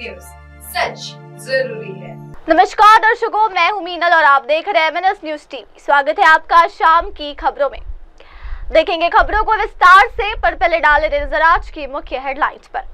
News, सच जरूरी है। नमस्कार दर्शकों, मैं हूं मीनल और आप देख रहे हैं MNS न्यूज टीवी। स्वागत है आपका शाम की खबरों में। देखेंगे खबरों को विस्तार से, पर पहले डाले नजर आज की मुख्य हेडलाइंस पर।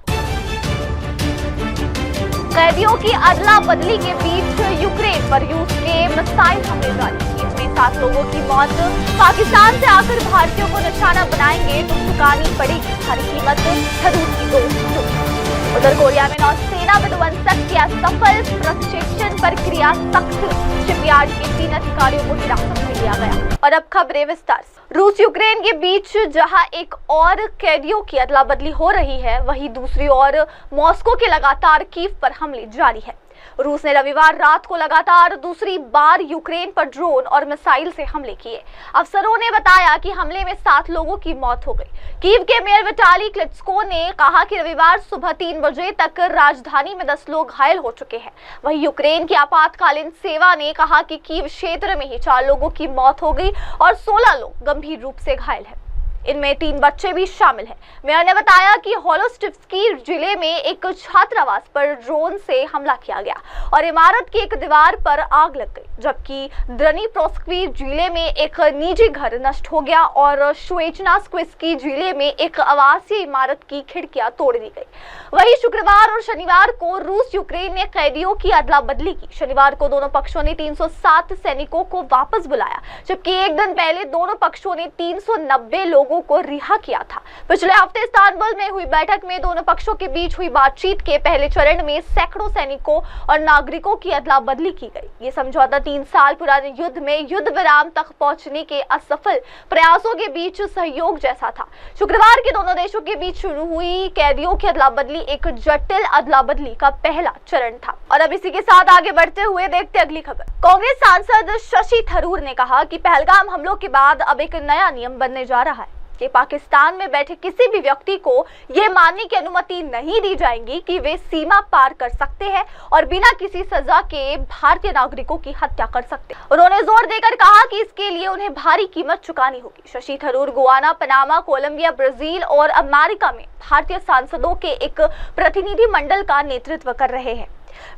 कैदियों की अदला बदली के बीच यूक्रेन पर रूस के मिसाइल हमले जारी। इसमें 7 लोगों की मौत। पाकिस्तान से आकर भारतीयों को निशाना बनाएंगे तो चुकानी पड़ेगी भारी कीमत, थरूर की दोस्त। उधर कोरिया में नौसेना विध्वंसक किया सफल प्रशिक्षण प्रक्रिया सख्त। शिपयार्ड के 3 अधिकारियों को हिरासत में लिया गया। और अब खबरें विस्तार से। रूस यूक्रेन के बीच जहां एक और कैदियों की अदला बदली हो रही है, वहीं दूसरी ओर मॉस्को के लगातार कीव पर हमले जारी है। रूस ने रविवार रात को लगातार दूसरी बार यूक्रेन पर ड्रोन और मिसाइल से हमले किए। अफसरों ने बताया कि हमले में 7 लोगों की मौत हो गई। कीव के मेयर विटाली क्लिचको ने कहा कि रविवार सुबह 3 बजे तक राजधानी में 10 लोग घायल हो चुके हैं। वहीं यूक्रेन की आपातकालीन सेवा ने कहा कि कीव क्षेत्र में ही 4 लोगों की मौत हो गई और 16 लोग गंभीर रूप से घायल हैं। इनमें 3 बच्चे भी शामिल हैं। मेयर ने बताया कि होलोस्टिव्स्की जिले में एक छात्रावास पर ड्रोन से हमला किया गया और इमारत की एक दीवार पर आग लग गई, जबकि द्नीप्रोस्की जिले में एक निजी घर नष्ट हो गया और श्वेचनास्क्विस्की जिले में एक आवासीय इमारत की खिड़कियां तोड़ दी गई। वहीं शुक्रवार और शनिवार को रूस यूक्रेन ने कैदियों की अदला बदली की। शनिवार को दोनों पक्षों ने 307 सैनिकों को वापस बुलाया, जबकि एक दिन पहले दोनों पक्षों ने 390 लोगों को रिहा किया था। पिछले हफ्ते इस्तांबुल में हुई बैठक में दोनों पक्षों के बीच हुई बातचीत के पहले चरण में सैकड़ों सैनिकों और नागरिकों की अदला बदली की गई। ये समझौता 3 साल पुराने युद्ध में युद्ध विराम तक पहुंचने के असफल प्रयासों के बीच सहयोग जैसा था। शुक्रवार के दोनों देशों के बीच शुरू हुई कैदियों की अदला बदली एक जटिल अदला बदली का पहला चरण था। और अब इसी के साथ आगे बढ़ते हुए देखते अगली खबर। कांग्रेस सांसद शशि थरूर ने कहा कि पहलगाम हमलों के बाद अब एक नया नियम बनने जा रहा है कि पाकिस्तान में बैठे किसी भी व्यक्ति को यह मानने की अनुमति नहीं दी जाएगी कि वे सीमा पार कर सकते हैं और बिना किसी सजा के भारतीय नागरिकों की हत्या कर सकते हैं। उन्होंने जोर देकर कहा कि इसके लिए उन्हें भारी कीमत चुकानी होगी। Shashi Tharoor Guyana, Panama, Colombia, Brazil और अमेरिका में भारतीय सांसदों के एक प्रतिनिधि मंडल का नेतृत्व कर रहे हैं।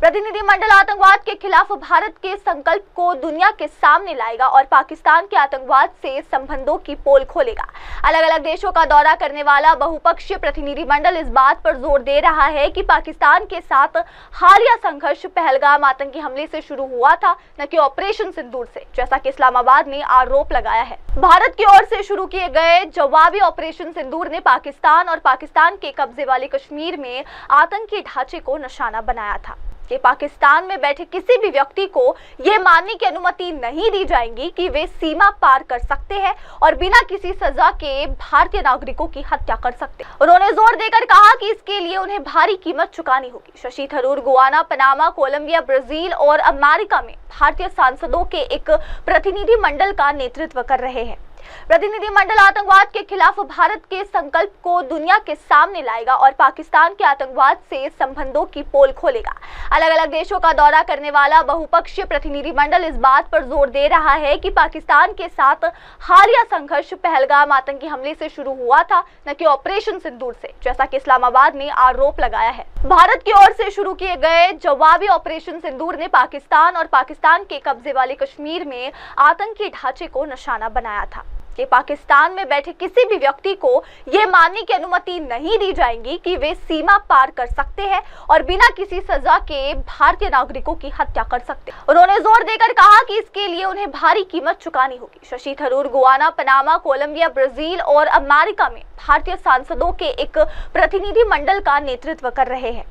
प्रतिनिधिमंडल आतंकवाद के खिलाफ भारत के संकल्प को दुनिया के सामने लाएगा और पाकिस्तान के आतंकवाद से संबंधों की पोल खोलेगा। अलग अलग देशों का दौरा करने वाला बहुपक्षीय प्रतिनिधिमंडल इस बात पर जोर दे रहा है कि पाकिस्तान के साथ हालिया संघर्ष पहलगाम आतंकी हमले से शुरू हुआ था, न कि ऑपरेशन सिंदूर से, जैसा कि इस्लामाबाद ने आरोप लगाया है। भारत की ओर से शुरू किए गए जवाबी ऑपरेशन सिंदूर ने पाकिस्तान और पाकिस्तान के कब्जे वाले कश्मीर में आतंकी ढांचे को निशाना बनाया था कि पाकिस्तान में बैठे किसी भी व्यक्ति को यह मानने की अनुमति नहीं दी जाएगी कि वे सीमा पार कर सकते हैं और बिना किसी सजा के भारतीय नागरिकों की हत्या कर सकते हैं। उन्होंने जोर देकर कहा कि इसके लिए उन्हें भारी कीमत चुकानी होगी। Shashi Tharoor Guyana, Panama, Colombia, Brazil और अमेरिका में भारतीय सांसदों के एक प्रतिनिधि मंडल का नेतृत्व कर रहे हैं। प्रतिनिधिमंडल आतंकवाद के खिलाफ भारत के संकल्प को दुनिया के सामने लाएगा और पाकिस्तान के आतंकवाद से संबंधों की पोल खोलेगा। अलग अलग देशों का दौरा करने वाला बहुपक्षीय प्रतिनिधिमंडल इस बात पर जोर दे रहा है कि पाकिस्तान के साथ हालिया संघर्ष पहलगाम आतंकी हमले से शुरू हुआ था, न कि ऑपरेशन सिंदूर से, जैसा कि इस्लामाबाद ने आरोप लगाया है। भारत की ओर से शुरू किए गए जवाबी ऑपरेशन सिंदूर ने पाकिस्तान और पाकिस्तान के कब्जे वाले कश्मीर में आतंकी ढांचे को निशाना बनाया था कि पाकिस्तान में बैठे किसी भी व्यक्ति को यह मानने की अनुमति नहीं दी जाएगी कि वे सीमा पार कर सकते हैं और बिना किसी सजा के भारतीय नागरिकों की हत्या कर सकते हैं। उन्होंने जोर देकर कहा कि इसके लिए उन्हें भारी कीमत चुकानी होगी। Shashi Tharoor Guyana, Panama, Colombia, Brazil और अमेरिका में भारतीय सांसदों के एक प्रतिनिधि मंडल का नेतृत्व कर रहे हैं।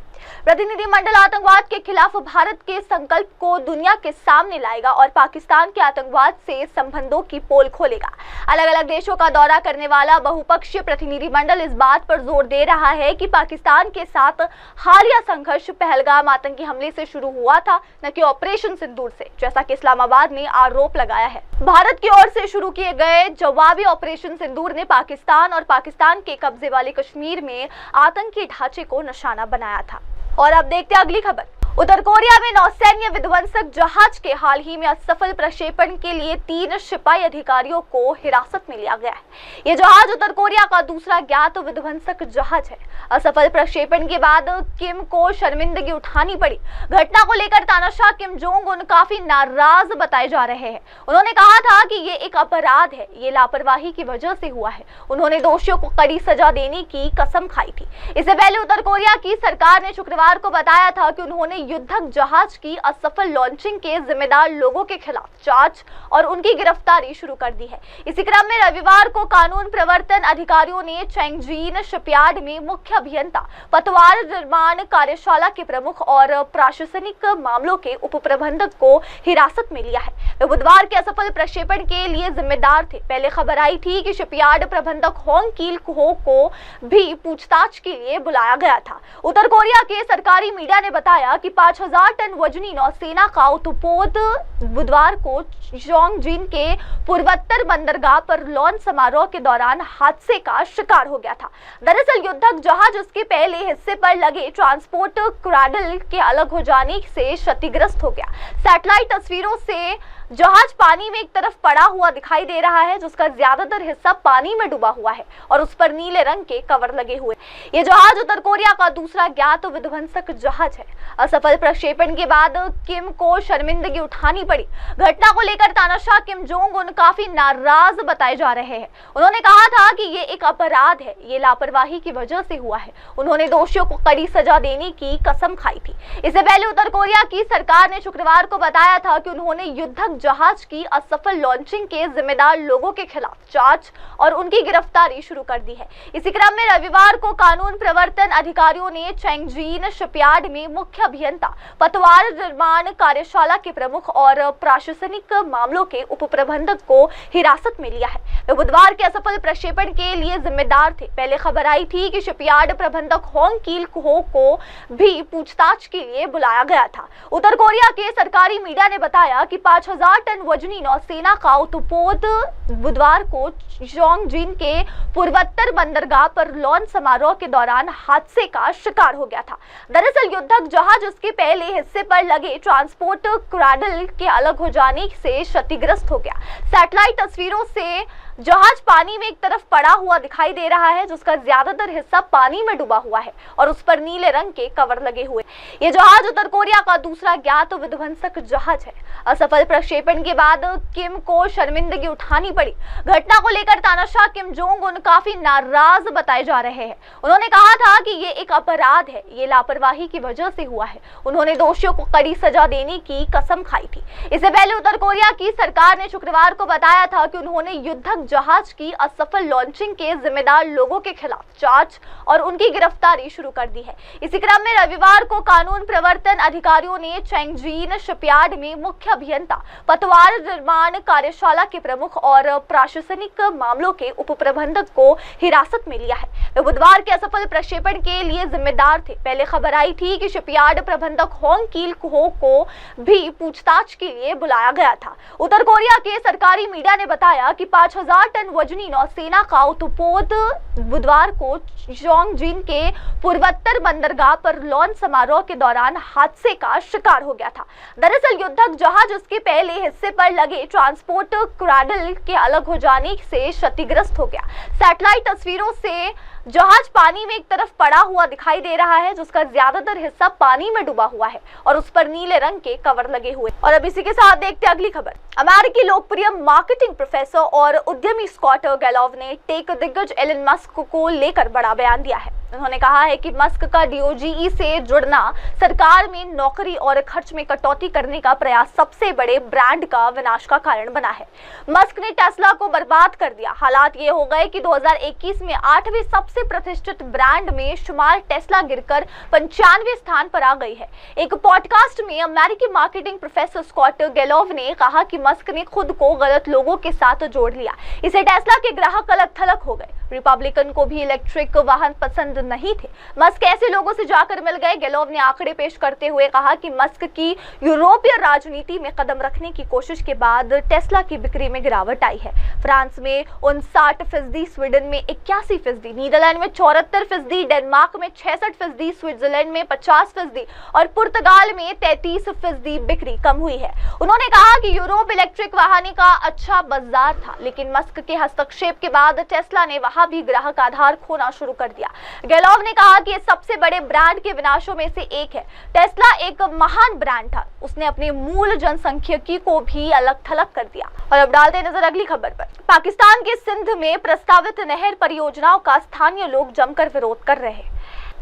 प्रतिनिधिमंडल आतंकवाद के खिलाफ भारत के संकल्प को दुनिया के सामने लाएगा और पाकिस्तान के आतंकवाद से संबंधों की पोल खोलेगा। अलग अलग देशों का दौरा करने वाला बहुपक्षीय प्रतिनिधिमंडल इस बात पर जोर दे रहा है कि पाकिस्तान के साथ हालिया संघर्ष पहलगाम आतंकी हमले से शुरू हुआ था, न कि ऑपरेशन सिंदूर से, जैसा कि इस्लामाबाद ने आरोप लगाया है। भारत की ओर से शुरू किए गए जवाबी ऑपरेशन सिंदूर ने पाकिस्तान और पाकिस्तान के कब्जे वाले कश्मीर में आतंकी ढांचे को निशाना बनाया था। और अब देखते हैं अगली खबर। उत्तर कोरिया में नौसैन्य विध्वंसक जहाज के हाल ही में असफल प्रक्षेपण के लिए 3 सिपाही अधिकारियों को हिरासत में लिया गया है। यह जहाज उत्तर कोरिया का दूसरा ज्ञात विध्वंसक जहाज है। असफल प्रक्षेपण के बाद किम को शर्मिंदगी उठानी पड़ी। घटना को लेकर तानाशाह किम जोंग उन काफी नाराज बताए जा रहे हैं। उन्होंने कहा था कि ये एक अपराध है, ये लापरवाही की वजह से हुआ है। उन्होंने दोषियों को कड़ी सजा देने की कसम खाई थी। इससे पहले उत्तर कोरिया की सरकार ने शुक्रवार को बताया था कि उन्होंने युद्धक जहाज की असफल लॉन्चिंग के जिम्मेदार लोगों के खिलाफ जांच और उनकी गिरफ्तारी शुरू कर दी है। इसी क्रम में रविवार को कानून प्रवर्तन अधिकारियों ने चैंगजीन शिपयार्ड में मुख्य अभियंता, पतवार निर्माण कार्यशाला के प्रमुख और प्रशासनिक मामलों के उप प्रबंधक को हिरासत में लिया है। वे बुधवार के असफल प्रक्षेपण के लिए जिम्मेदार थे। पहले खबर आई थी कि शिपयार्ड प्रबंधक होंग किल हो को भी पूछताछ के लिए बुलाया गया था। उत्तर कोरिया के सरकारी मीडिया ने बताया कि 5000 टन वजनी नौसेना का उत्पोत बुधवार को चोंगजिन के पूर्वोत्तर बंदरगाह पर लॉन्च समारोह के दौरान हादसे का शिकार हो गया था। दरअसल युद्धक जहाज उसके पहले हिस्से पर लगे ट्रांसपोर्ट क्रैडल के अलग हो जाने से क्षतिग्रस्त हो गया। सैटेलाइट तस्वीरों से जहाज पानी में एक तरफ पड़ा हुआ दिखाई दे रहा है, जिसका ज्यादातर हिस्सा पानी में डूबा हुआ है और उस पर नीले रंग के कवर लगे हुए। ये जहाज उत्तर कोरिया का दूसरा ज्ञात विध्वंसक जहाज है। असफल प्रक्षेपण के बाद किम को शर्मिंदगी उठानी पड़ी। घटना को लेकर तानाशाह किम जोंग उन काफी नाराज बताए जा रहे हैं। उन्होंने कहा था कि ये एक अपराध है, ये लापरवाही की वजह से हुआ है। उन्होंने दोषियों को कड़ी सजा देने की कसम खाई थी। इससे पहले उत्तर कोरिया की सरकार ने शुक्रवार को बताया था कि उन्होंने युद्धक जहाज की असफल लॉन्चिंग के जिम्मेदार लोगों के खिलाफ जांच और उनकी गिरफ्तारी शुरू कर दी है। इसी क्रम में रविवार को कानून प्रवर्तन अधिकारियों ने चैंगजीन शिपयार्ड में मुख्य अभियंता, पतवार निर्माण कार्यशाला के प्रमुख और प्रशासनिक मामलों के उप प्रबंधक को हिरासत में लिया है। वे बुधवार के असफल प्रक्षेपण के लिए जिम्मेदार थे। पहले खबर आई थी कि शिपयार्ड प्रबंधक होंग किल हो को भी पूछताछ के लिए बुलाया गया था। उत्तर कोरिया के सरकारी मीडिया ने बताया कि 5000 टन वजनी नौसेना का उत्पोत बुधवार को चोंगजिन के पूर्वोत्तर बंदरगाह पर लॉन्च समारोह के दौरान हादसे का शिकार हो गया था। दरअसल युद्धक जहाज उसके पहले हिस्से पर लगे ट्रांसपोर्ट क्रैडल के अलग हो जाने से क्षतिग्रस्त हो गया। सैटेलाइट तस्वीरों से जहाज पानी में एक तरफ पड़ा हुआ दिखाई दे रहा है, जिसका ज्यादातर हिस्सा पानी में डूबा हुआ है और उस पर नीले रंग के कवर लगे हुए। ये जहाज उत्तर कोरिया का दूसरा ज्ञात विध्वंसक जहाज है। असफल प्रक्षेपण के बाद किम को शर्मिंदगी उठानी पड़ी। घटना को लेकर तानाशाह किम जोंग उन काफी नाराज बताए जा रहे हैं। उन्होंने कहा था कि ये एक अपराध है, ये लापरवाही की वजह से हुआ है। उन्होंने दोषियों को कड़ी सजा देने की कसम खाई थी। इससे पहले उत्तर कोरिया की सरकार ने शुक्रवार को बताया था कि उन्होंने युद्धक जहाज की असफल लॉन्चिंग के जिम्मेदार लोगों के खिलाफ जांच और उनकी गिरफ्तारी शुरू कर दी है। इसी क्रम में रविवार को कानून प्रवर्तन अधिकारियों ने चैंगजीन शिपयार्ड में मुख्य अभियंता, पतवार निर्माण कार्यशाला के प्रमुख और प्रशासनिक मामलों के उप प्रबंधक को हिरासत में लिया है। वे बुधवार के असफल प्रक्षेपण के लिए जिम्मेदार थे। पहले खबर आई थी कि शिपयार्ड प्रबंधक होंग किल हो को भी पूछताछ के लिए बुलाया गया था। उत्तर कोरिया के सरकारी मीडिया ने बताया कि 5000 टन वजनी नौसेना का उत्पोत बुधवार को चोंगजिन के पूर्वोत्तर बंदरगाह पर लॉन्च समारोह के दौरान हादसे का शिकार हो गया था। दरअसल युद्धक जहाज उसके पहले हिस्से पर लगे ट्रांसपोर्ट क्रैडल के अलग हो जाने से क्षतिग्रस्त हो गया। सैटेलाइट तस्वीरों से जहाज पानी में एक तरफ पड़ा हुआ दिखाई दे रहा है, जिसका ज्यादातर हिस्सा पानी में डूबा हुआ है और उस पर नीले रंग के कवर लगे हुए। और अब इसी के साथ देखते हैं अगली खबर। अमेरिकी लोकप्रिय मार्केटिंग प्रोफेसर और उद्यमी स्कॉट गेलोव ने टेक दिग्गज एलन मस्क को लेकर बड़ा बयान दिया है। उन्होंने कहा है कि मस्क का डीओजी से जुड़ना सरकार में नौकरी और खर्च में कटौती करने का प्रयास सबसे बड़े ब्रांड का विनाश का कारण बना है। मस्क ने टेस्ला को बर्बाद कर दिया। हालात ये हो गए कि 2021 में 8वें सबसे प्रतिष्ठित ब्रांड में शुमार टेस्ला गिरकर 95वें स्थान पर आ गई है। एक पॉडकास्ट में अमेरिकी मार्केटिंग प्रोफेसर स्कॉट गेलोव ने कहा कि मस्क ने खुद को गलत लोगों के साथ जोड़ लिया। इसे टेस्ला के ग्राहक अलग थलग हो गए। रिपब्लिकन को भी इलेक्ट्रिक वाहन पसंद नहीं थे। मस्क ऐसे लोगों से जाकर मिल गए। गेलोव ने आंकड़े पेश करते हुए कहा कि मस्क की यूरोपीय राजनीति में कदम रखने की कोशिश के बाद टेस्ला की बिक्री में गिरावट आई है। फ्रांस में 59%, स्वीडन में 81%, नीदरलैंड में 74%, डेनमार्क में 66%, स्विट्जरलैंड में 50% और पुर्तगाल में 33% बिक्री कम हुई है। उन्होंने कहा कि यूरोप इलेक्ट्रिक वाहन का अच्छा बाजार था, लेकिन मस्क के हस्तक्षेप के बाद टेस्ला ने वहां भी ग्राहक आधार खोना शुरू कर दिया। गेलोव ने कहा कि ये सबसे बड़े ब्रांड के विनाशों में से एक है। टेस्ला एक महान ब्रांड था, उसने अपने मूल जनसांख्यिकी को भी अलग थलग कर दिया। और अब डालते नजर अगली खबर पर। पाकिस्तान के सिंध में प्रस्तावित नहर परियोजनाओं का स्थानीय लोग जमकर विरोध कर रहे हैं।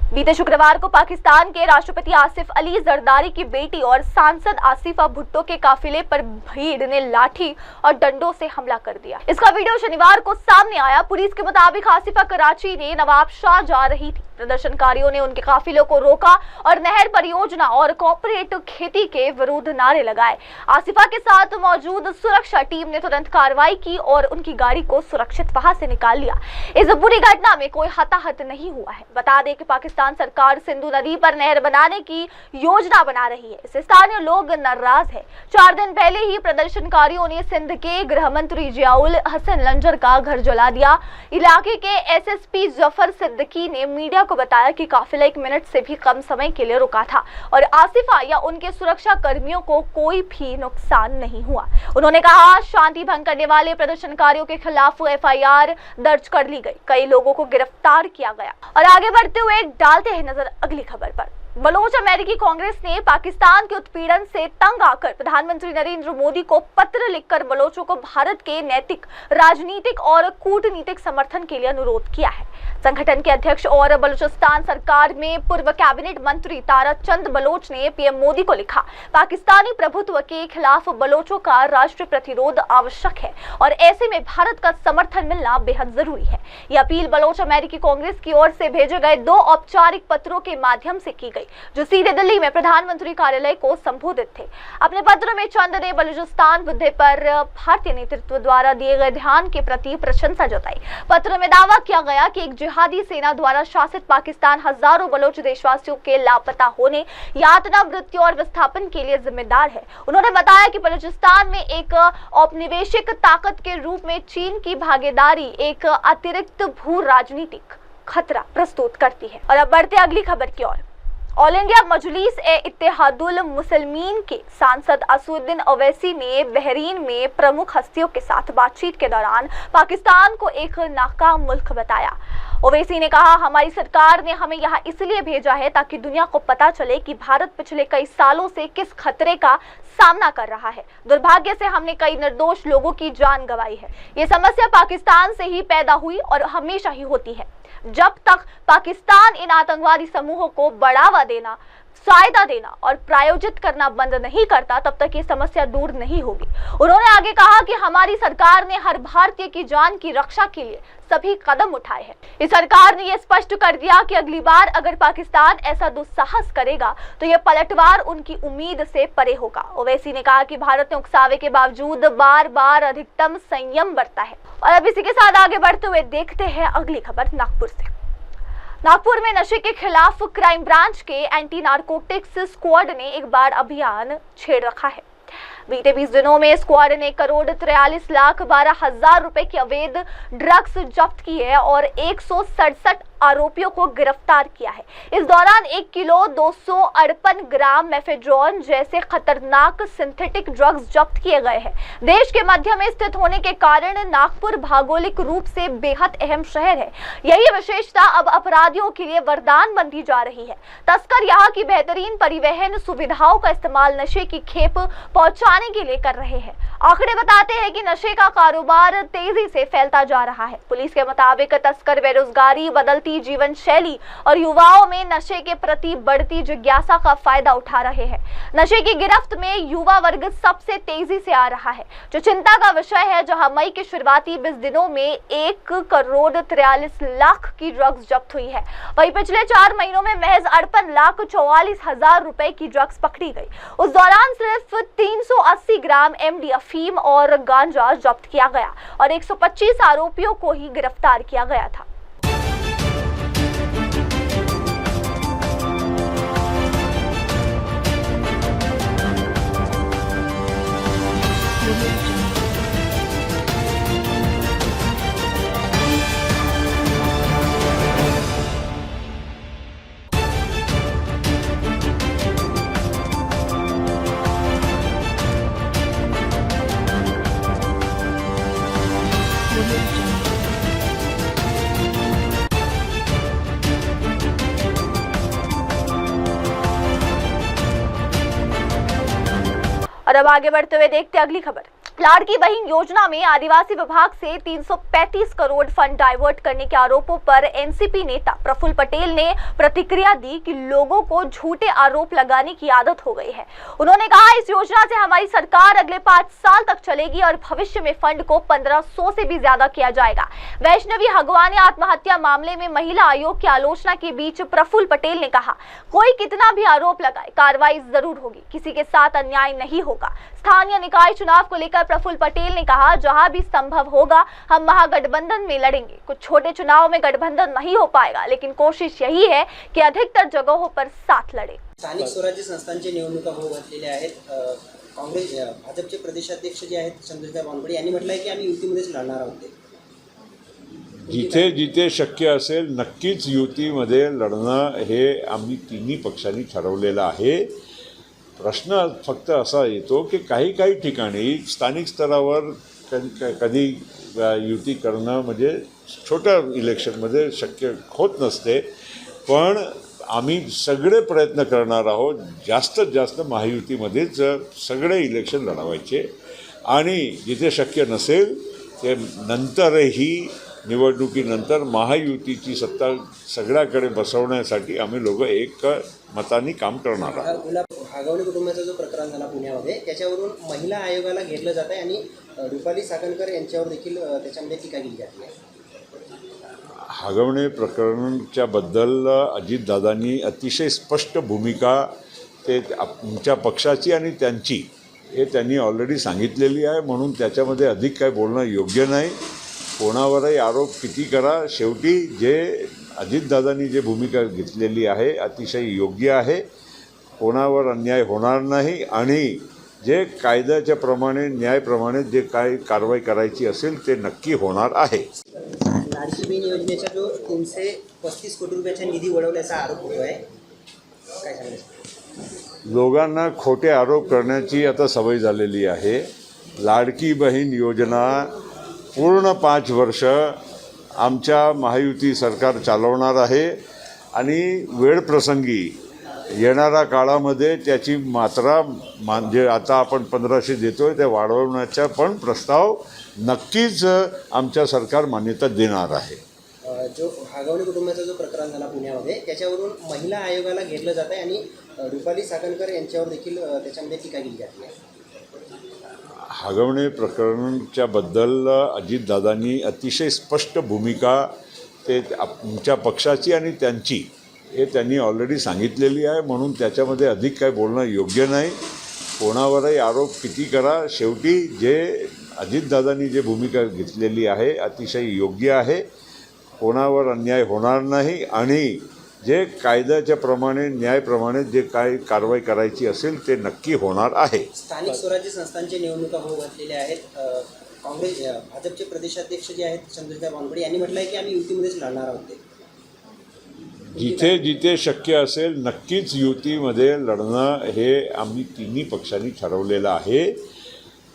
बीते शुक्रवार को पाकिस्तान के राष्ट्रपति आसिफ अली जरदारी की बेटी और सांसद आसिफा भुट्टो के काफिले पर भीड़ ने लाठी और डंडों से हमला कर दिया। इसका वीडियो शनिवार को सामने आया। पुलिस के मुताबिक आसिफा कराची ने नवाब शाह जा रही थी। प्रदर्शनकारियों ने उनके काफिलों को रोका और नहर परियोजना और कॉर्पोरेट खेती के विरुद्ध नारे लगाए। आसिफा के साथ मौजूद सुरक्षा टीम ने तुरंत कार्रवाई की और उनकी गाड़ी को सुरक्षित वहां से निकाल लिया। इस बुरी घटना में कोई हताहत नहीं हुआ है। बता दें कि पाकिस्तान सरकार सिंधु नदी पर नहर बनाने की योजना बना रही है। इससे स्थानीय लोग नाराज है। 4 दिन पहले ही प्रदर्शनकारियों ने सिंध के गृह मंत्री जियाउल हसन लंजर का घर जला दिया। इलाके के एसएसपी जफर सिद्दीकी ने मीडिया को बताया कि काफिला 1 मिनट से भी कम समय के लिए रुका था और आसिफा या उनके सुरक्षा कर्मियों को कोई भी नुकसान नहीं हुआ। उन्होंने कहा शांति भंग करने वाले प्रदर्शनकारियों के खिलाफ एफआईआर दर्ज कर ली गई। कई लोगों को गिरफ्तार किया गया। और आगे बढ़ते हुए डालते हैं नजर अगली खबर पर। बलोच अमेरिकी कांग्रेस ने पाकिस्तान के उत्पीड़न से तंग आकर प्रधानमंत्री नरेंद्र मोदी को पत्र लिखकर बलोचों को भारत के नैतिक, राजनीतिक और कूटनीतिक समर्थन के लिए अनुरोध किया है। संगठन के अध्यक्ष और बलूचिस्तान सरकार में पूर्व कैबिनेट मंत्री तारा चंद बलोच ने पीएम मोदी को लिखा, पाकिस्तानी प्रभुत्व के खिलाफ बलोचों का राष्ट्रीय प्रतिरोध आवश्यक है और ऐसे में भारत का समर्थन मिलना बेहद जरूरी है। यह अपील बलोच अमेरिकी कांग्रेस की ओर से भेजे गए 2 औपचारिक पत्रों के माध्यम से की गई, जो सीधे दिल्ली में प्रधानमंत्री कार्यालय को संबोधित थे। अपने पत्र में चंद ने बलूचिस्तान मुद्दे पर भारतीय नेतृत्व द्वारा दिए गए ध्यान के प्रति प्रशंसा जताई। पत्र में दावा किया गया कि एक जिहादी सेना द्वारा शासित पाकिस्तान हजारों बलोच देशवासियों के लापता होने, यातना, मृत्यु और विस्थापन के लिए जिम्मेदार है। उन्होंने बताया कि बलूचिस्तान में एक औपनिवेशिक ताकत के रूप में चीन की भागीदारी एक अतिरिक्त भू राजनीतिक खतरा प्रस्तुत करती है। और अब बढ़ते अगली खबर की ओर। ऑल इंडिया मजलिस ए इत्तेहादुल मुसलमीन के सांसद असदुद्दीन ओवैसी ने बहरीन में प्रमुख हस्तियों के साथ बातचीत के दौरान पाकिस्तान को एक नाकाम मुल्क बताया। ओवैसी ने कहा, हमारी सरकार ने हमें यहाँ इसलिए भेजा है ताकि दुनिया को पता चले कि भारत पिछले कई सालों से किस खतरे का सामना कर रहा है। दुर्भाग्य से हमने कई निर्दोष लोगों की जान गंवाई है। ये समस्या पाकिस्तान से ही पैदा हुई और हमेशा ही होती है। जब तक पाकिस्तान इन आतंकवादी समूहों को बढ़ावा देना, सहायता देना और प्रायोजित करना बंद नहीं करता, तब तक ये समस्या दूर नहीं होगी। उन्होंने आगे कहा कि हमारी सरकार ने हर भारतीय की जान की रक्षा के लिए सभी कदम उठाए हैं। इस सरकार ने यह स्पष्ट कर दिया कि अगली बार अगर पाकिस्तान ऐसा दुस्साहस करेगा तो यह पलटवार उनकी उम्मीद से परे होगा। ओवैसी ने कहा कि भारत ने उकसावे के बावजूद बार बार अधिकतम संयम बरता है। और अब इसी के साथ आगे बढ़ते हुए देखते हैं अगली खबर नागपुर से। नागपुर में नशे के खिलाफ क्राइम ब्रांच के एंटी नारकोटिक्स स्क्वाड ने एक बार अभियान छेड़ रखा है। बीते 20 दिनों में स्क्वाड ने 1,43,12,000 रुपए की अवैध ड्रग्स जब्त की है और 167 आरोपियों को गिरफ्तार किया है। इस दौरान 1 किलो 258 ग्राम मेफेड्रोन जैसे खतरनाक सिंथेटिक ड्रग्स जब्त किए गए हैं। देश के मध्य में स्थित होने के कारण नागपुर भौगोलिक रूप से बेहद अहम शहर है। यही विशेषता अब अपराधियों के लिए वरदान बनती जा रही है। तस्कर यहाँ की बेहतरीन परिवहन सुविधाओं का इस्तेमाल नशे की खेप पहुंचाने के लिए कर रहे हैं। आंकड़े बताते हैं कि नशे का कारोबार तेजी से फैलता जा रहा है। पुलिस के मुताबिक तस्कर बेरोजगारी, बदलते बदलती जीवन शैली और युवाओं में नशे के प्रति बढ़ती जिज्ञासा का फायदा उठा रहे हैं। नशे की गिरफ्त में युवा वर्ग सबसे तेजी से आ रहा है, जो चिंता का विषय है। जहां मई के शुरुआती 20 दिनों में 1,43,00,000 की ड्रग्स जब्त हुई है, वहीं पिछले 4 महीनों में महज 58,44,000 रुपए की ड्रग्स पकड़ी गई। उस दौरान सिर्फ 380 ग्राम एमडी अफीम और गांजा जब्त किया गया और 125 आरोपियों को ही गिरफ्तार किया गया था। और अब आगे बढ़ते हुए देखते अगली खबर। लाड़की बहन योजना में आदिवासी विभाग से 335 करोड़ फंड डाइवर्ट करने के आरोपों पर एनसीपी नेता प्रफुल्ल पटेल ने प्रतिक्रिया दी कि लोगों को झूठे आरोप लगाने की आदत हो गई है। उन्होंने कहा, इस योजना से हमारी सरकार अगले 5 साल तक चलेगी और भविष्य में फंड को 1500 से भी ज्यादा किया जाएगा। वैष्णवी हगवानी आत्महत्या मामले में महिला आयोग की आलोचना के बीच प्रफुल्ल पटेल ने कहा, कोई कितना भी आरोप लगाए, कार्रवाई जरूर होगी, किसी के साथ अन्याय नहीं होगा। स्थानीय निकाय चुनाव को लेकर प्रफुल्ल पटेल ने कहा, जहां भी संभव होगा हम महागठबंधन में लड़ेंगे। कुछ छोटे चुनाव में गठबंधन नहीं हो पाएगा, लेकिन कोशिश यही है कि अधिकतर जगहों पर साथ लड़े। स्थानिक स्वराज्य संस्थांच्या निवडणुका होऊ घातलेल्या आहेत। काँग्रेस भाजपचे प्रदेशाध्यक्ष जे आहेत चंद्रकांत बावनकुळे यांनी म्हटलं आहे की आम्ही युतीमध्येच लढणार आहोत। जिथे जिथे शक्य असेल नक्कीच युतीमध्ये लढणं हे आम्ही तिन्ही पक्षांनी ठरवलेलं आहे। प्रश्न फक्त असा येतो की काही ठिकाणी स्थानिक स्तरावर कधी युती करणं म्हणजे छोट्या इलेक्शनमध्ये शक्य होत नसते, पण आम्ही सगळे प्रयत्न करणार आहोत जास्तीत जास्त महायुतीमध्येच सगळे इलेक्शन लढवायचे आणि जिथे शक्य नसेल ते नंतरही निवडणुकीनंतर महायुतीची सत्ता सगळ्याकडे बसवण्यासाठी आम्ही लोक एक मताने काम करणार आहोत। हागवणे कुटुंबाचा जो प्रकरण झाला पुण्यामध्ये त्याच्यावरून महिला आयोगाला घेरलं जात आहे आणि रुपाली चाकणकर यांच्यावर देखील त्याच्यामध्ये टीका केली जाते आहे। हागवणे प्रकरणाच्या बद्दल अजितदादांनी अतिशय स्पष्ट भूमिका ते आमच्या पक्षाची आणि त्यांची हे त्यांनी ऑलरेडी सांगितलेली आहे, म्हणून त्याच्यामध्ये अधिक काय बोलणं योग्य नाही। कोणावरही आरोप किती करा, शेवटी जे अजितदादांनी जे भूमिका घेतलेली आहे अतिशय योग्य आहे। कोणावर अन्याय होणार नाही आणि जे कायद्याच्या प्रमाणे न्यायप्रमाणे जे काय कारवाई करायची असेल ते नक्की होणार आहे। लाडकी बहीण योजनेचा जो 335 कोटी रुपयाचा निधी वळवल्याचा आरोप होतो आहे, काय सांगायचं? लोकांना खोटे आरोप करण्याची आता सवय झालेली आहे। लाडकी बहीण योजना पूर्ण 5 वर्ष आमच्या महायुती सरकार चालवणार आहे आणि वेळप्रसंगी येणाऱ्या काळामध्ये त्याची मात्रा म्हणजे आता आपण 1500 देतोय ते वाढवण्याचा पण प्रस्ताव नक्कीच आमच्या सरकार मान्यता देणार आहे। जो हागवणे कुटुंबाचा जो प्रकरण झाला पुण्यामध्ये त्याच्यावरून महिला आयोगाला घेरलं जात आहे आणि रुपाली चाकणकर यांच्यावर देखील त्याच्यामध्ये टीका केली जाते आहे। हागवणे प्रकरणाच्या बद्दल अजितदादांनी अतिशय स्पष्ट भूमिका ते आमच्या पक्षाची आणि त्यांची हे त्यांनी ऑलरेडी सांगितलेली आहे, म्हणून त्याच्यामध्ये अधिक काय बोलणं योग्य नाही। कोणावरही आरोप किती करा, शेवटी जे अजितदादांनी जे भूमिका घेतलेली आहे अतिशय योग्य आहे। कोणावर अन्याय होणार नाही आणि जे कायद्याच्या प्रमाणे न्यायप्रमाणे जे काय कारवाई करायची असेल ते नक्की होणार आहे। स्थानिक स्वराज्य संस्थांच्या निवडणुका होऊ घातलेल्या आहेत। काँग्रेस भाजपचे प्रदेशाध्यक्ष जे आहेत चंद्रकांत बावनकुळे यांनी म्हटलं आहे की आम्ही युतीमध्येच लढणार आहोत। जिथे जिथे शक्य असेल नक्कीच युतीमध्ये लढणं हे आम्ही तिन्ही पक्षांनी ठरवलेलं आहे।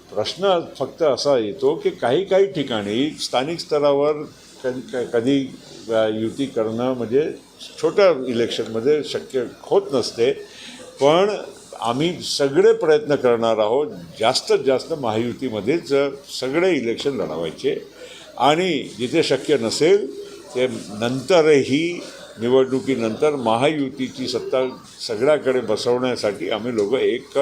प्रश्न फक्त असा येतो की काही ठिकाणी स्थानिक स्तरावर कधी युती करणं म्हणजे छोट्या इलेक्शनमध्ये शक्य होत नसते, पण आम्ही सगळे प्रयत्न करणार आहोत जास्तीत जास्त महायुतीमध्येच सगळे इलेक्शन लढवायचे आणि जिथे शक्य नसेल ते नंतरही निवडणुकीनंतर महायुतीची सत्ता सगळ्याकडे बसवण्यासाठी आम्ही लोक एक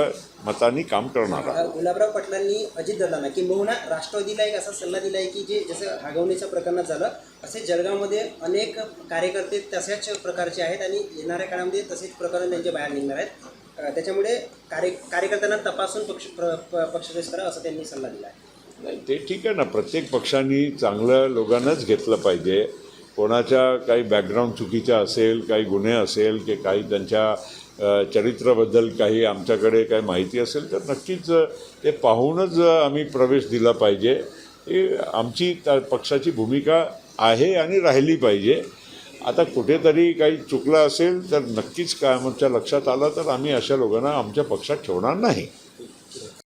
मताने काम करणार आहोत. गुलाबराव पाटलांनी अजितदादांना किंबहुना राष्ट्रवादीला एक असा सल्ला दिला आहे की जे जसं हागवणीच्या प्रकरणात झालं असे जळगावमध्ये अनेक कार्यकर्ते तशाच प्रकारचे आहेत आणि येणाऱ्या काळामध्ये तसेच प्रकरण त्यांचे बाहेर निघणार आहेत. त्याच्यामुळे कार्यकर्त्यांना तपासून पक्षप्रवेश करा असं त्यांनी सल्ला दिला आहे. नाही, ते ठीक आहे ना. प्रत्येक पक्षांनी चांगलं लोकांनाच घेतलं पाहिजे. कोणाच्या काही बॅकग्राऊंड चुकीचा असेल, काही गुन्हे असेल की काही त्यांच्या चरित्राबद्दल काही आमच्याकडे काही माहिती असेल तर नक्कीच ते पाहूनच आम्ही प्रवेश दिला पाहिजे. ही आमची त्या पक्षाची भूमिका आहे आणि राहिली पाहिजे. आता कुठेतरी काही चुकलं असेल तर नक्कीच काय आमच्या लक्षात आलं तर आम्ही अशा लोकांना आमच्या पक्षात ठेवणार नाही.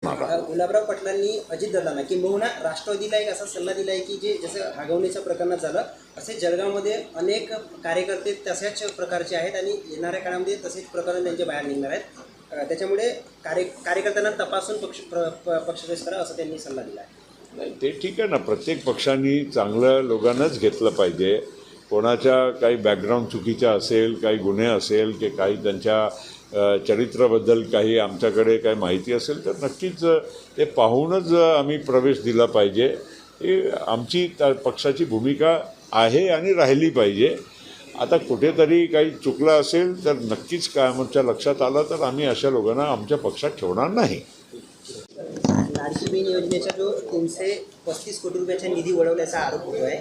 गुलाबराव पाटलांनी अजितदादांना किंबहुना राष्ट्रवादीला एक असा सल्ला दिला आहे की जे जसं हागवणीच्या प्रकरणात झालं असे जळगावमध्ये अनेक कार्यकर्ते तशाच प्रकारचे आहेत आणि येणाऱ्या काळामध्ये तसेच प्रकरण त्यांचे बाहेर निघणार आहेत. त्याच्यामुळे कार्यकर्त्यांना तपासून पक्षप्रवेश करा असं त्यांनी सल्ला दिला आहे. नाही, ते ठीक आहे ना. प्रत्येक पक्षांनी चांगलं लोकांनाच घेतलं पाहिजे. कोणाच्या काही बॅकग्राऊंड चुकीचा असेल, काही गुन्हे असेल की काही त्यांच्या चरित्राबद्दल काही आमच्याकडे काही माहिती असेल तर नक्कीच ते पाहूनच आम्ही प्रवेश दिला पाहिजे. ही आमची त्या पक्षाची भूमिका आहे आणि राहिली पाहिजे. आता कुठेतरी काही चुकलं असेल तर नक्कीच काय आमच्या लक्षात आलं तर आम्ही अशा लोकांना आमच्या पक्षात ठेवणार नाही. लाडकी बहीण योजनेचा जो 335 कोटी रुपयाचा निधी वळवल्याचा आरोप होतो आहे,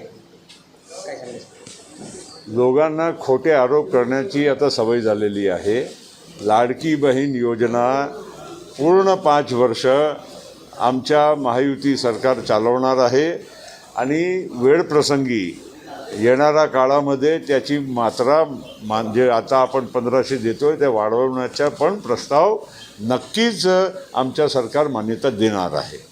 काय सांगायचं? लोकांना खोटे आरोप करण्याची आता सवय झालेली आहे. लाडकी बहीण योजना पूर्ण 5 वर्ष आमच्या महायुती सरकार चालवणार आहे आणि वेळप्रसंगी येणाऱ्या काळामध्ये त्याची मात्रा म्हणजे आता आपण 1500 देतो आहे ते वाढवण्याचा पण प्रस्ताव नक्कीच आमच्या सरकार मान्यता देणार आहे.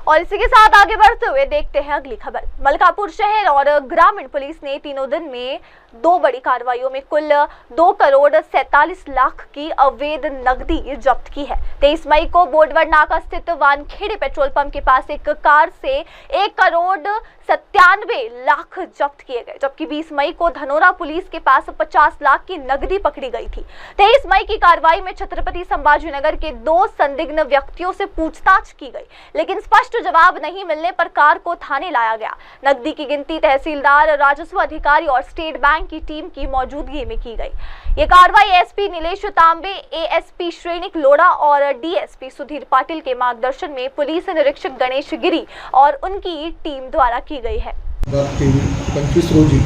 और इसी के साथ आगे बढ़ते हुए देखते हैं अगली खबर। मलकापुर शहर और ग्रामीण पुलिस ने तीनों दिन में 2 बड़ी कार्रवाइयों में कुल 2 करोड़ 47 लाख की अवैध नकदी जब्त की है। 23 मई को बोडवर नाका स्थित वानखेड़े पेट्रोल पंप के पास एक कार से 1 करोड़ 97 लाख जब्त किए गए, जबकि 20 मई को धनोरा पुलिस के पास 50 लाख की नकदी पकड़ी गई थी। 23 मई की कार्रवाई में छत्रपति संभाजीनगर के 2 संदिग्ध व्यक्तियों से पूछताछ की गई, लेकिन स्पष्ट जवाब नहीं मिलने पर कार को थाने लाया गया। नकदी की गिनती तहसीलदार, राजस्व अधिकारी और स्टेट बैंक की टीम की मौजूदगी में की गई। ये कार्रवाई एसपी नीलेश तांबे, एएसपी श्रेणिक लोढ़ा और डीएसपी सुधीर पाटिल के मार्गदर्शन में पुलिस निरीक्षक गणेश गिरी और उनकी टीम द्वारा की गई है। 25 रोजी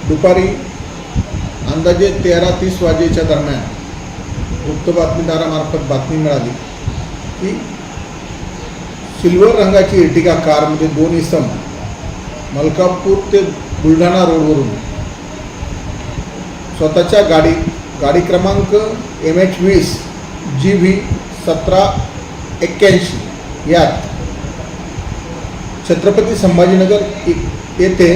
दुपारी अंदाजे 13:30 वाजेच्या दरम्यान गुप्त बातमीदारामार्फत बातमी मिळाली की सिल्वर रंगाची एर्टिगा कारमध्ये 2 इसम मलकापूर ते बुलढाणा रोडवरून स्वतःच्या गाडी क्रमांक MH20 GV 1781 यात छत्रपती संभाजीनगर येथे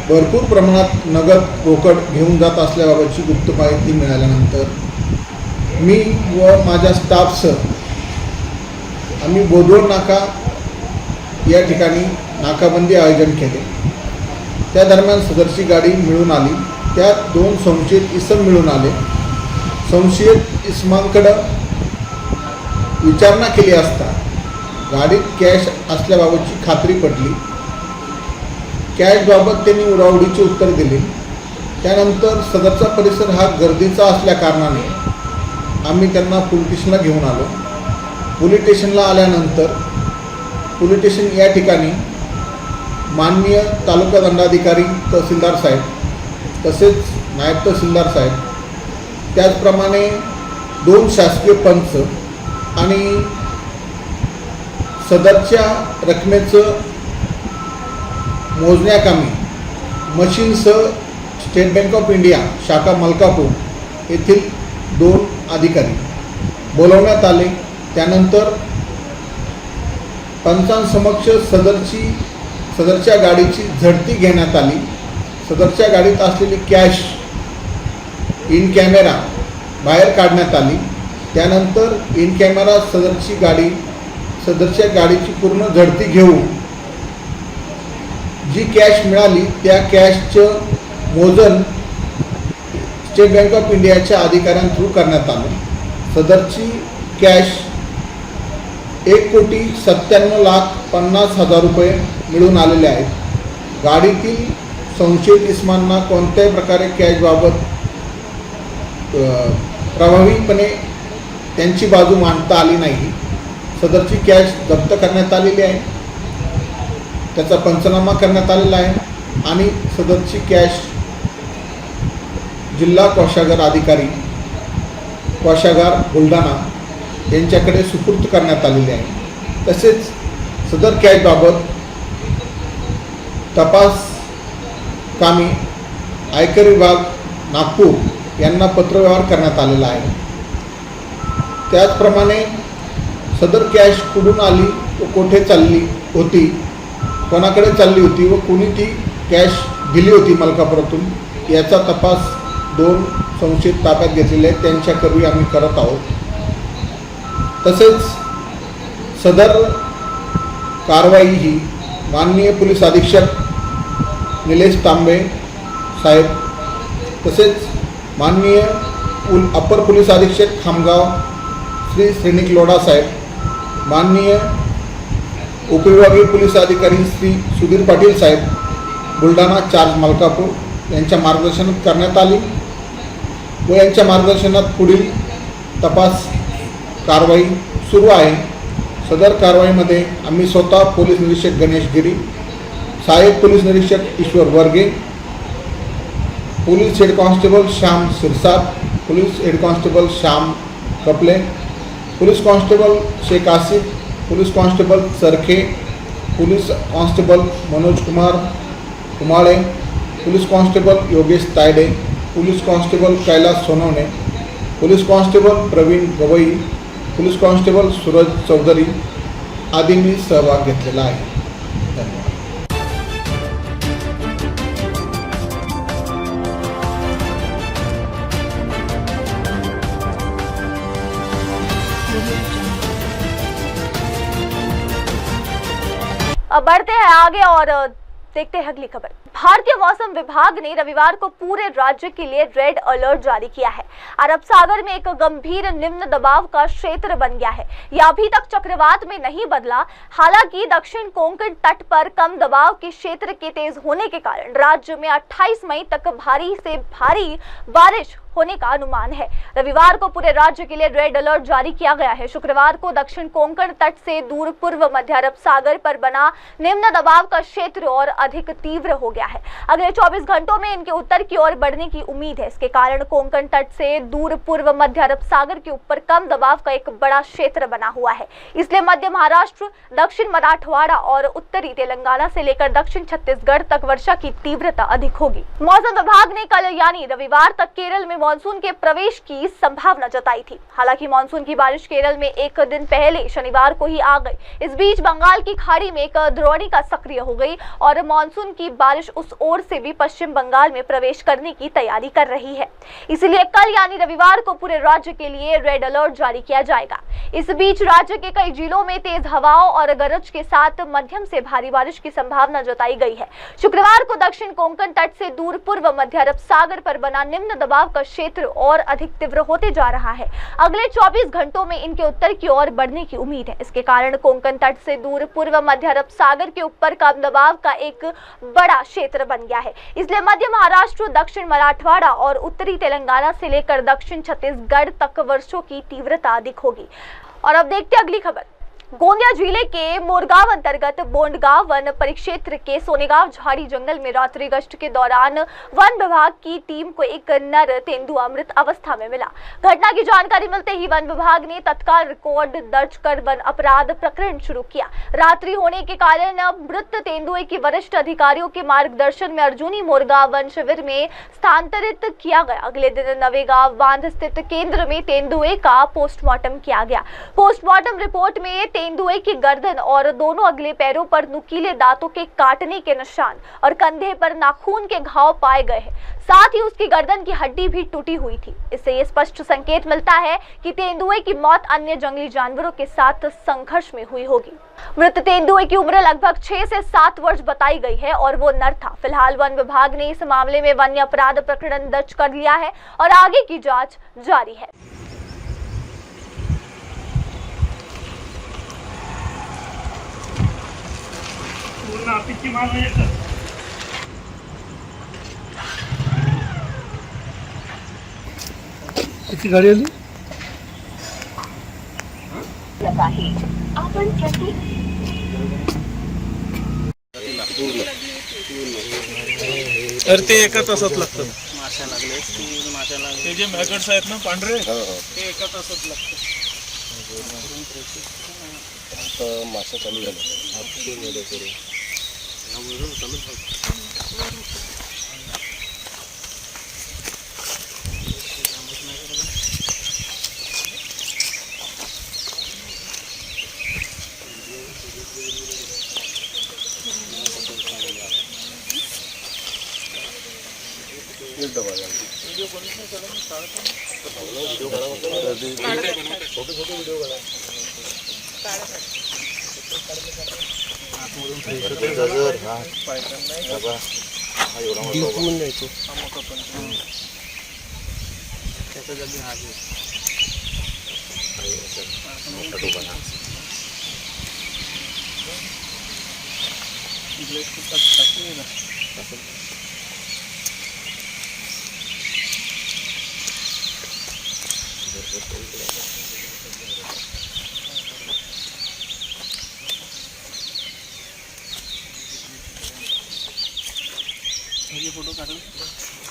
भरपूर प्रमाणात नगद रोकड घेऊन जात असल्याबाबतची गुप्त माहिती मिळाल्यानंतर मी व माझ्या स्टाफसह आम्ही बोदवड नाका या ठिकाणी नाकाबंदी आयोजन केले. त्या दरम्यान सदरची गाडी मिळून आली. त्यात 2 संशयित इसम मिळून आले. संशयित इसमांकडं विचारणा केली असता गाडीत कॅश असल्याबाबतची खात्री पटली. कॅशबाबत त्यांनी उडाउडीचे उत्तर दिले. त्यानंतर सदरचा परिसर हा गर्दीचा असल्याकारणाने आम्ही त्यांना पोलीस स्टेशनला घेऊन आलो. पोलीस स्टेशनला आल्यानंतर पोलीस स्टेशन या ठिकाणी माननीय तालुका दंडाधिकारी तहसीलदार साहेब तसेच नायब तहसीलदार साहेब त्याचप्रमाणे 2 शासकीय पंच आणि सदरच्या रकमेचं मोजण्याकामी मशीनसह स्टेट बँक ऑफ इंडिया शाखा मलकापूर येथील 2 अधिकारी बोलवण्यात आले. त्यानंतर पंचांसमक्ष सदरच्या गाडीची झडती घेण्यात आली. सदरच्या गाडीत असलेली कॅश इन कॅमेरा बाहेर काढण्यात आली. त्यानंतर इन कॅमेरा सदरच्या गाडीची पूर्ण झडती घेऊन जी कॅश मिळाली त्या कॅशचं मोजण स्टेट बँक ऑफ इंडियाच्या अधिकाऱ्यांथ्रू करण्यात आलं. सदरची कॅश 1,97,50,00,000 रुपये मिळून आलेले आहेत. गाडीतील संशयित इस्मांना कोणत्याही प्रकारे कॅशबाबत प्रभावीपणे त्यांची बाजू मांडता आली नाही. सदरची कॅश जप्त करण्यात आलेली आहे, त्याचा पंचनामा करण्यात आलेला आहे आणि सदरची कॅश जिल्हा कोषागार अधिकारी कोषागार बुलढाणा यांच्याकडे सुपूर्द करण्यात आलेली आहे. तसेच सदर कॅशबाबत तपास कामी आयकर विभाग नागपूर यांना पत्रव्यवहार करण्यात आलेला आहे. त्याचप्रमाणे सदर कॅश कुठून आली व कुठे चालली होती, कोणाकडे चालली होती व कोणी ती कॅश दिली होती मलकापुरातून, याचा तपास 2 संशयित ताब्यात घेतलेले आहेत, त्यांच्याकरवी आम्ही करत आहोत. तसेच सदर कारवाई ही माननीय पोलीस अधीक्षक निलेश तांबे साहेब, तसेच माननीय अपर पोलीस अधीक्षक खामगाव श्री श्रेणिक लोढा साहेब, माननीय उपविभागीय पोलीस अधिकारी श्री सुधीर पाटील साहेब बुलढाणा चार्ज मलकापूर यांच्या मार्गदर्शनात करण्यात आली व यांच्या मार्गदर्शनात पुढील तपास कारवाई सुरू आहे. सदर कारवाईमध्ये आम्ही स्वतः पोलीस निरीक्षक गणेश गिरी, सहाय्यक पोलीस निरीक्षक Ishwar Varge, police head constable Shyam Sirsat, police head constable Shyam Kaple, police constable Shaikh Asif, police constable Charkhe, police constable Manoj Kumar Kumale, police constable Yogesh Tayde, police constable Kailas Sonawane, police constable Pravin Gawai, police constable Suraj Chaudhari आदींनी सहभाग घेतलेला आहे. धन्यवाद. अब बढ़ते हैं आगे और देखते हैं अगली खबर। भारतीय मौसम विभाग ने रविवार को पूरे राज्य के लिए रेड अलर्ट जारी किया है। अरब सागर में एक गंभीर निम्न दबाव का क्षेत्र बन गया है। यह अभी तक चक्रवात में नहीं बदला। हालांकि दक्षिण कोंकण तट पर कम दबाव के क्षेत्र के तेज होने के कारण राज्य में 28 मई तक भारी से भारी बारिश होने का अनुमान है। रविवार को पूरे राज्य के लिए रेड अलर्ट जारी किया गया है। शुक्रवार को दक्षिण कोंकण तट से दूर पूर्व मध्य अरब सागर पर बना निम्न दबाव का क्षेत्र और अधिक तीव्र हो गया है। अगले 24 घंटों में इनके उत्तर की ओर बढ़ने की उम्मीद है। इसके कारण कोंकण तट से दूर पूर्व मध्य अरब सागर के ऊपर कम दबाव का एक बड़ा क्षेत्र बना हुआ है। इसलिए मध्य महाराष्ट्र, दक्षिण मराठवाड़ा और उत्तरी तेलंगाना से लेकर दक्षिण छत्तीसगढ़ तक वर्षा की तीव्रता अधिक होगी। मौसम विभाग ने कल यानी रविवार तक केरल में मानसून के प्रवेश की संभावना जताई थी। हालांकि मानसून की बारिश केरल में एक दिन पहले शनिवार को ही आ गई। इस बीच बंगाल की खाड़ी में एक द्रोणिका सक्रिय हो गई और मानसून की बारिश उस ओर से भी पश्चिम बंगाल में प्रवेश करने की तैयारी कर रही है। इसलिए कल यानी रविवार को पूरे राज्य के लिए रेड अलर्ट जारी किया जाएगा। इस बीच राज्य के कई जिलों में तेज हवाओं और गरज के साथ मध्यम से भारी बारिश की संभावना जताई गई है। शुक्रवार को दक्षिण कोंकण तट से दूर पूर्व मध्य अरब सागर पर बना निम्न दबाव का क्षेत्र और अधिक तीव्र होते जा रहा है। अगले 24 घंटों में इनके उत्तर की ओर बढ़ने की उम्मीद है। इसके कारण कोंकण तट से दूर पूर्व मध्य अरब सागर के ऊपर कम दबाव का एक बड़ा क्षेत्र बन गया है। इसलिए मध्य महाराष्ट्र, दक्षिण मराठवाड़ा और उत्तरी तेलंगाना से लेकर दक्षिण छत्तीसगढ़ तक वर्षों की तीव्रता अधिक होगी। और अब देखते हैं अगली खबर। गोंदिया जिले के मोरगांव अंतर्गत बोंडगांव वन परिक्षेत्र के सोनेगांव झाड़ी जंगल में रात्रि गश्त के दौरान वन विभाग की टीम को एक नर तेंदुआ मृत अवस्था में मिला। घटना की जानकारी मिलते ही वन विभाग ने तत्काल रिकॉर्ड दर्ज कर वन अपराध प्रकरण शुरू किया। रात्रि होने के कारण मृत तेंदुए की वरिष्ठ अधिकारियों के मार्गदर्शन में अर्जुनी मोरगांव वन शिविर में स्थानांतरित किया गया। अगले दिन नवेगांव बांध स्थित केंद्र में तेंदुए का पोस्टमार्टम किया गया। पोस्टमार्टम रिपोर्ट में तेंदुए की गर्दन और दोनों अगले पैरों पर नुकीले दांतों के काटने के निशान और कंधे पर नाखून के घाव पाए गए हैं। साथ ही उसकी गर्दन की हड्डी भी टूटी हुई थी। इससे ये स्पष्ट संकेत मिलता है कि तेंदुए की मौत अन्य जंगली जानवरों के साथ संघर्ष में हुई होगी। मृत तेंदुए की उम्र लगभग 6 से 7 वर्ष बताई गई है और वो नर था। फिलहाल वन विभाग ने इस मामले में वन्य अपराध प्रकरण दर्ज कर लिया है और आगे की जांच जारी है। किती गाडी आली? तर ते एका तासात लागतं. ते जे मॅगट्स आहेत ना पांढरे ते एका तासात लागतं. मासा चालू झाला.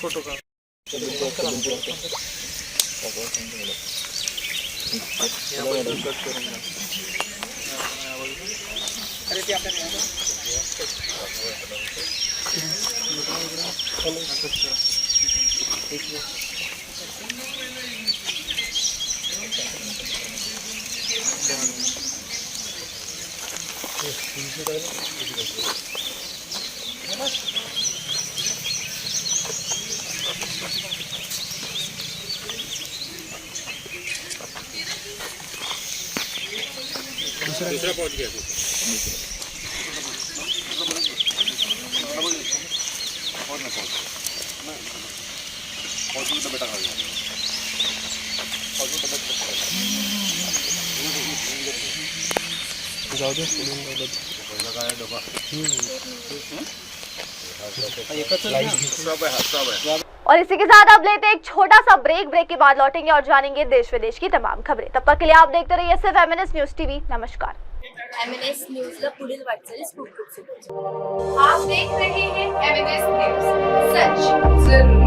फोटो काढ. दूसरा पहुंच गया. और इसी के साथ अब लेते हैं एक छोटा सा ब्रेक के बाद लौटेंगे और जानेंगे देश विदेश की तमाम खबरें। तब तक के लिए आप देखते रहिए सिर्फ एमएनएस न्यूज टीवी। नमस्कार। एमएनएस न्यूजला पुढील वाटचालीस खूप खूप शुभेच्छा. आप देख रहे हैं एमएनएस न्यूज, सच जरूर.